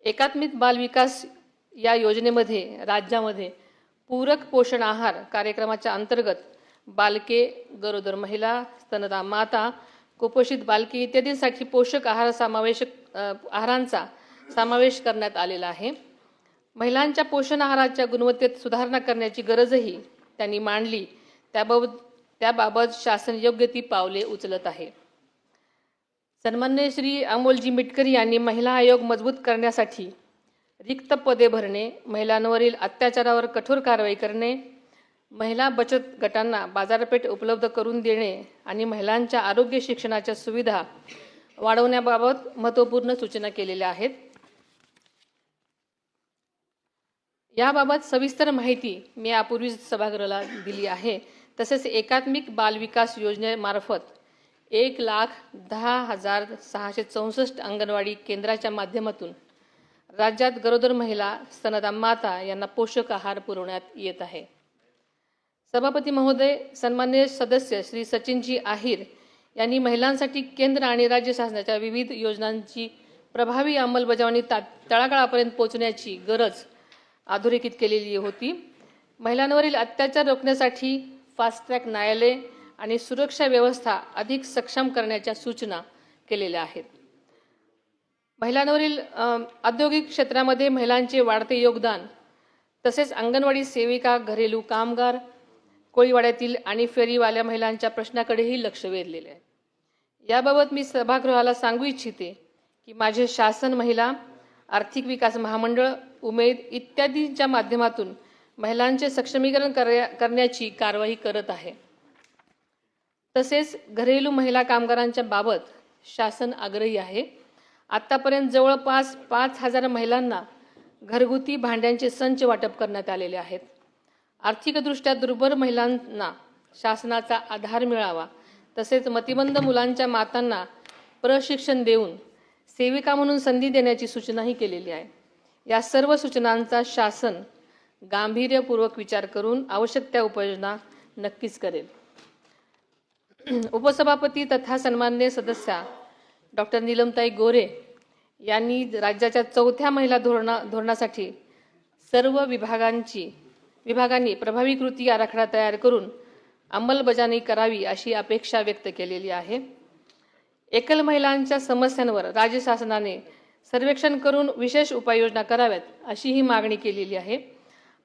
एकात्मिक बाल विकास या योजनेमध्ये राज्यामध्ये पूरक पोषण आहार कार्यक्रमाच्या अंतर्गत बालके, गरोदर महिला, स्तनदा माता, कुपोषित बालके इत्यादींसाठी पोषक आहारांचा समावेश करण्यात आलेला आहे। महिलांच्या पोषण आहाराच्या गुणवत्तेत सुधारणा करण्याची गरजही त्यांनी मांडली। त्याबाबत शासन योग्य ती पावले उचलत आहे। सन्माननीय श्री अमोलजी मिटकरी यांनी महिला आयोग मजबूत करण्यासाठी रिक्त पदे भरणे, महिलांवरील अत्याचारावर कठोर कारवाई करणे, महिला बचत गटांना बाजारपेठ उपलब्ध करून देणे आणि महिलांच्या आरोग्य शिक्षणाच्या सुविधा वाढवण्याबाबत महत्त्वपूर्ण सूचना केलेल्या आहेत। याबाबत सविस्तर माहिती मी यापूर्वीच सभागृहाला दिली आहे। तसेच एकात्मिक बाल विकास योजनेमार्फत 1,10,664 अंगणवाडी केंद्राच्या माध्यमातून राज्यात गरोदर महिला, स्तनदा माता यांना पोषक आहार पुरवण्यात येत आहे। सभापती महोदय, सन्माननीय सदस्य श्री सचिनजी आहिर यांनी महिलांसाठी केंद्र आणि राज्य शासनाच्या विविध योजनांची प्रभावी अंमलबजावणी तळागाळापर्यंत पोहोचण्याची गरज अधोरेखित केलेली होती। महिलांवरील अत्याचार रोखण्यासाठी फास्ट ट्रॅक न्यायालय आणि सुरक्षा व्यवस्था अधिक सक्षम करण्याच्या सूचना केलेल्या आहेत। महिलांवरील औद्योगिक क्षेत्रामध्ये महिलांचे वाढते योगदान, तसेच अंगणवाडी सेविका, घरेलू कामगार, कोळीवाड्यातील आणि फेरीवाल्या महिलांच्या प्रश्नाकडेही लक्ष वेधलेले आहे। याबाबत मी सभागृहाला सांगू इच्छिते की माझे शासन महिला, आर्थिक विकास महामंडळ, उमेद इत्यादींच्या माध्यमातून महिलांचे सक्षमीकरण करण्याची कारवाई करत आहे। तसेच घरेलू महिला कामगारांच्या बाबत शासन आग्रही आहे। आतापर्यंत जवळपास 5,000 महिलांना घरगुती भांड्यांचे संच वाटप करण्यात आलेले आहेत। आर्थिकदृष्ट्या दुर्बल महिलांना शासनाचा आधार मिळावा, तसेच मतिमंद मुलांच्या मातांना प्रशिक्षण देऊन सेविका म्हणून संधी देण्याची सूचनाही केलेली आहे। या सर्व सूचनांचा शासन गांभीर्यपूर्वक विचार करून आवश्यक त्या उपाययोजना नक्कीच करेल। उपसभापती तथा सन्माननीय सदस्या डॉक्टर नीलमताई गोरे यांनी राज्याच्या 4थ्या महिला धोरणासाठी सर्व विभागांनी प्रभावी कृती आराखडा तयार करून अंमलबजावणी करावी अशी अपेक्षा व्यक्त केलेली आहे। एकल महिलांच्या समस्यांवर राज्य शासनाने सर्वेक्षण करून विशेष उपाययोजना कराव्यात अशी ही मागणी केलेली आहे।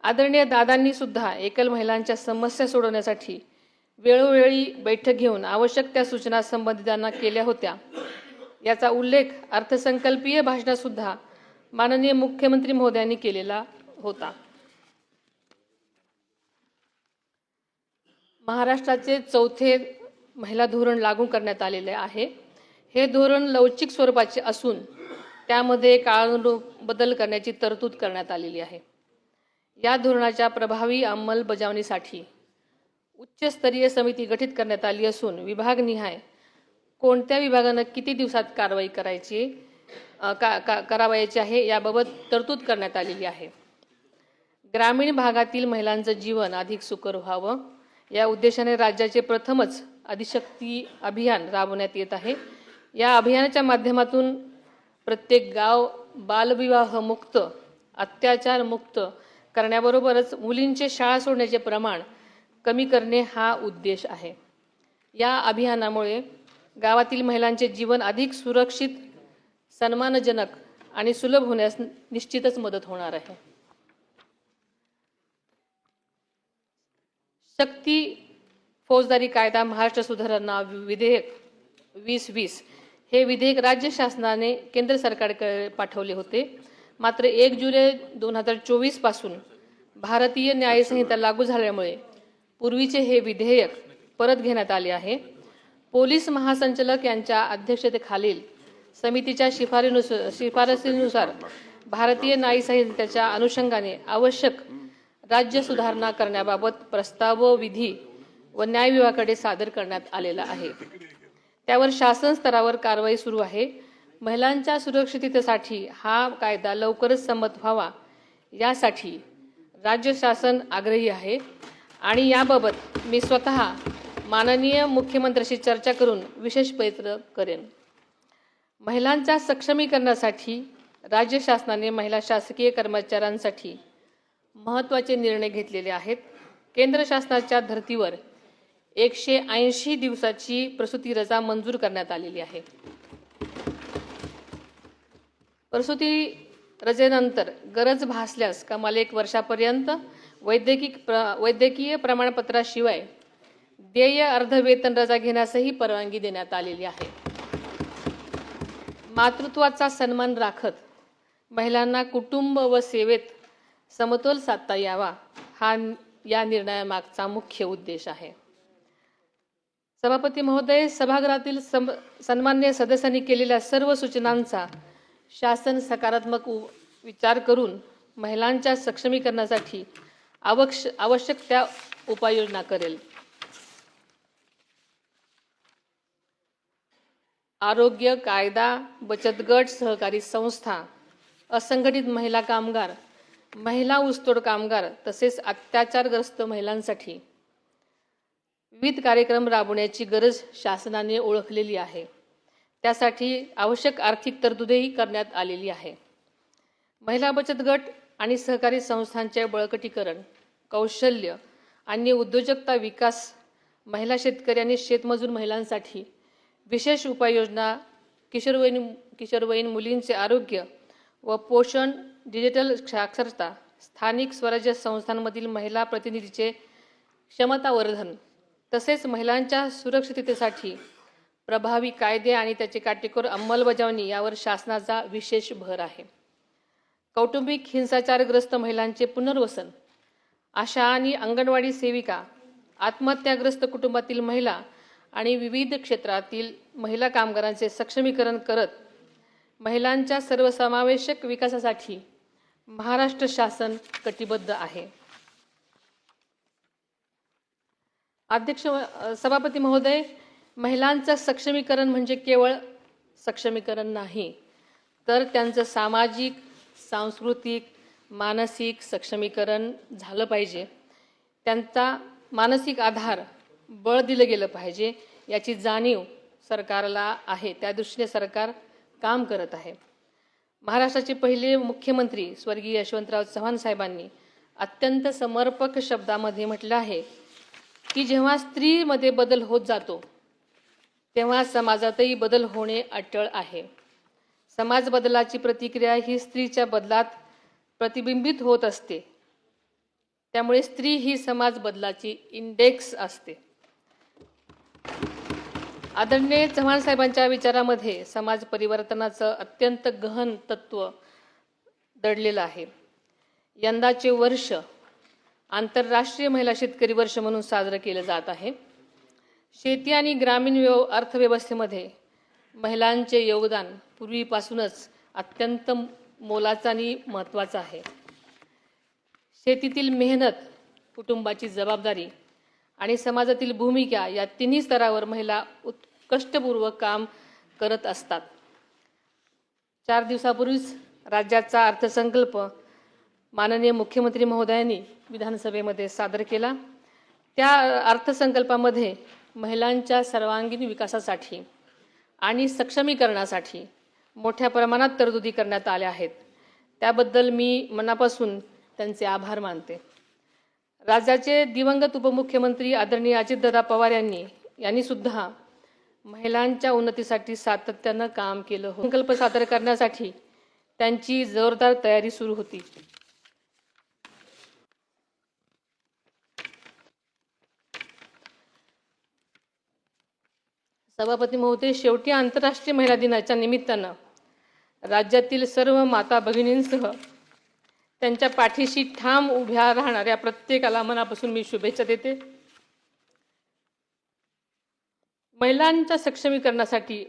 आदरणीय दादांनी सुद्धा एकल महिलांच्या समस्या सोडवण्यासाठी वेळोवेळी बैठक घेऊन आवश्यक त्या सूचना संबंधितांना केल्या होत्या। याचा उल्लेख अर्थसंकल्पीय भाषणात सुद्धा माननीय मुख्यमंत्री महोदयांनी केलेला होता। महाराष्ट्राचे 4थे महिला धोरण लागू करण्यात आलेले आहे। हे धोरण लवचिक स्वरूपाचे असून त्यामध्ये काळानुरूप बदल करण्याची तरतूद करण्यात आलेली आहे। या धोरणाच्या प्रभावी अंमलबजावणीसाठी उच्चस्तरीय समिती गठीत करण्यात आली असून विभागनिहाय कोणत्या विभागाने किती दिवसात कारवाई करावयाची आहे याबाबत तरतूद करण्यात आलेली आहे। ग्रामीण भागातील महिलांचं जीवन अधिक सुकर व्हावं या उद्देशाने राज्याचे प्रथमच आदिशक्ती अभियान राबवण्यात येत आहे। या अभियानाच्या माध्यमातून प्रत्येक गाव बालविवाह मुक्त, अत्याचार मुक्त करण्याबरोबरच मुलींचे शाळा सोडण्याचे प्रमाण कमी करणे हा उद्देश आहे। या अभियानामुळे गावातील महिलांचे जीवन अधिक सुरक्षित, सन्मानजनक आणि सुलभ होण्यास निश्चितच मदत होणार आहे। शक्ती फौजदारी कायदा महाराष्ट्र सुधारणा विधेयक 2020 हे विधेयक राज्य शासनाने केंद्र सरकारकडे पाठवले होते। मात्र 1 जुलै 2024 पासून भारतीय न्याय संहिता लागू झाल्यामुळे पूर्वीचे हे विधेयक परत घेण्यात आले आहे। पोलीस महासंचालक यांच्या अध्यक्षतेखालील समितीच्या शिफारसीनुसार भारतीय न्याय संहितेच्या अनुषंगाने आवश्यक राज्य सुधारणा करण्याबाबत प्रस्ताव विधी व न्याय विभागाकडे सादर करण्यात आलेला आहे। त्यावर शासन स्तरावर कारवाई सुरू आहे। महिलांच्या सुरक्षिततेसाठी हा कायदा लवकरच संमत व्हावा यासाठी राज्य शासन आग्रही आहे आणि याबाबत मी स्वतः माननीय मुख्यमंत्र्यांशी चर्चा करून विशेष प्रयत्न करेन। महिलांच्या सक्षमीकरणासाठी राज्य शासनाने महिला शासकीय कर्मचाऱ्यांसाठी महत्त्वाचे निर्णय घेतलेले आहेत. केंद्र शासनाच्या धर्तीवर 180 दिवसाची प्रसूती रजा मंजूर करण्यात आलेली आहे. प्रसूती रजेनंतर गरज भासल्यास कमाल 1 वर्षापर्यंत वैद्यकीय प्रमाणपत्राशिवाय देय अर्धवेतन रजा घेण्यासही परवानगी देण्यात आलेली आहे. मातृत्वाचा सन्मान राखत महिलांना कुटुंब व सेवेत समतोल साधता यावा हा या निर्णयामागचा मुख्य उद्देश आहे. सभापती महोदय, सभागृहातील सन्मान्य सदस्यांनी केलेल्या सर्व सूचनांचा शासन सकारात्मक विचार करून महिलांच्या सक्षमीकरणासाठी आवश्यक त्या उपाययोजना करेल. आरोग्य, कायदा, बचत गट, सहकारी संस्था, असंघटित महिला कामगार, महिला ऊसतोड कामगार तसेच अत्याचारग्रस्त महिलांसाठी विविध कार्यक्रम राबवण्याची गरज शासनाने ओळखलेली आहे. त्यासाठी आवश्यक आर्थिक तरतुदही करण्यात आलेली आहे. महिला बचत गट आणि सहकारी संस्थांचे बळकटीकरण, कौशल्य आणि उद्योजकता विकास, महिला शेतकरी आणि शेतमजूर महिलांसाठी विशेष उपाययोजना, किशोरवयीन मुलींचे आरोग्य व पोषण, डिजिटल साक्षरता, स्थानिक स्वराज्य संस्थांमधील महिला प्रतिनिधीचे क्षमतावर्धन तसेच महिलांच्या सुरक्षिततेसाठी प्रभावी कायदे आणि त्याची काटेकोर अंमलबजावणी यावर शासनाचा विशेष भर आहे. कौटुंबिक हिंसाचारग्रस्त महिलांचे पुनर्वसन, आशा आणि अंगणवाडी सेविका, आत्महत्याग्रस्त कुटुंबातील महिला आणि विविध क्षेत्रातील महिला कामगारांचे सक्षमीकरण करत महिलांच्या सर्वसमावेशक विकासासाठी महाराष्ट्र शासन कटिबद्ध आहे. सभापती महोदय, महिलांचं सक्षमीकरण म्हणजे केवळ सक्षमीकरण नाही, तर त्यांचं सामाजिक, सांस्कृतिक, मानसिक सक्षमीकरण झालं पाहिजे. त्यांचा मानसिक आधार, बळ दिलं गेलं पाहिजे याची जाणीव सरकारला आहे. त्या दृष्टीने सरकार काम करत आहे. महाराष्ट्राचे पहिले मुख्यमंत्री स्वर्गीय यशवंतराव चव्हाण साहेबांनी अत्यंत समर्पक शब्दामध्ये म्हटलं आहे की जेव्हा स्त्रीमध्ये बदल होत जातो तेव्हा समाजातही बदल होणे अटळ आहे. समाज बदलाची प्रतिक्रिया ही स्त्रीच्या बदलात प्रतिबिंबित होत असते. त्यामुळे स्त्री ही समाज बदलाची इंडेक्स असते. आदरणीय चव्हाण साहेबांच्या विचारामध्ये समाज परिवर्तनाचं अत्यंत गहन तत्व दडलेलं आहे. यंदाचे वर्ष आंतरराष्ट्रीय महिला शेतकरी वर्ष म्हणून साजरं केलं जात आहे. शेती आणि ग्रामीण अर्थव्यवस्थेमध्ये महिलांचे योगदान पूर्वीपासूनच अत्यंत मोलाचं आणि महत्त्वाचं आहे. शेतीतील मेहनत, कुटुंबाची जबाबदारी आणि समाजातील भूमिका या तिन्ही स्तरावर महिला उत्कृष्टपूर्वक काम करत असतात. 4 दिवसापूर्वीच राज्याचा अर्थसंकल्प माननीय मुख्यमंत्री महोदयांनी विधानसभेमध्ये सादर केला. त्या अर्थसंकल्पामध्ये महिलांच्या सर्वांगीण विकासासाठी आणि सक्षमीकरणासाठी मोठ्या प्रमाणात तरतुदी करण्यात आल्या आहेत. त्याबद्दल मी मनापासून त्यांचे आभार मानते. राज्याचे दिवंगत उपमुख्यमंत्री आदरणीय अजितदादा पवार यांनी सुद्धा महिलांच्या उन्नतीसाठी सातत्यानं काम केलं होतं. संकल्प सादर करण्यासाठी त्यांची जोरदार तयारी सुरू होती. सभापती महोदय, शेवटी आंतरराष्ट्रीय महिला दिनाच्या निमित्तानं राज्यातील सर्व माता भगिनींसह त्यांच्या पाठीशी ठाम उभ्या राहणाऱ्या प्रत्येकाला मनापासून मी शुभेच्छा देते. महिलांच्या सक्षमीकरणासाठी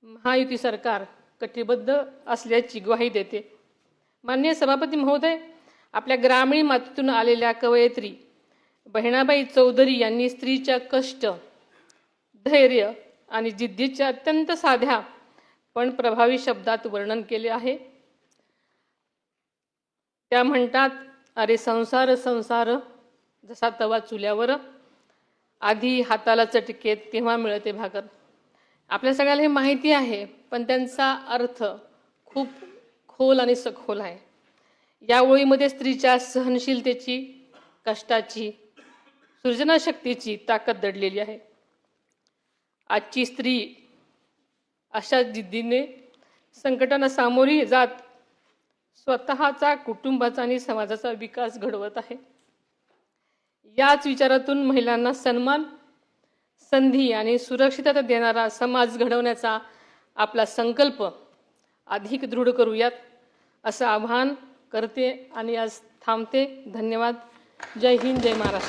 महायुती सरकार कटिबद्ध असल्याची ग्वाही देते. माननीय सभापती महोदय, आपल्या ग्रामीण मातीतून आलेल्या कवयित्री बहिणाबाई चौधरी यांनी स्त्रीच्या कष्ट, धैर्य आणि जिद्दीच्या अत्यंत साध्या पण प्रभावी शब्दात वर्णन केले आहे. त्या म्हणतात, अरे संसार संसार जसा तवा चुल्यावर, आधी हाताला चटके तेव्हा मिळते भाकर. आपल्या सगळ्याला हे माहिती आहे, पण त्यांचा अर्थ खूप खोल आणि सखोल आहे. या ओळीमध्ये स्त्रीच्या सहनशीलतेची, कष्टाची, सृजनशक्तीची ताकद दडलेली आहे. आजची स्त्री अशा जिद्दीने संकटांना सामोरी जात स्वतःचा, कुटुंबाचा आणि समाजाचा विकास घडवत आहे. याच विचारातून महिलांना सन्मान, संधी आणि सुरक्षितता देणारा समाज घडवण्याचा आपला संकल्प अधिक दृढ करूयात, असं आवाहन करते आणि आज थांबते. धन्यवाद. जय हिंद, जय महाराष्ट्र.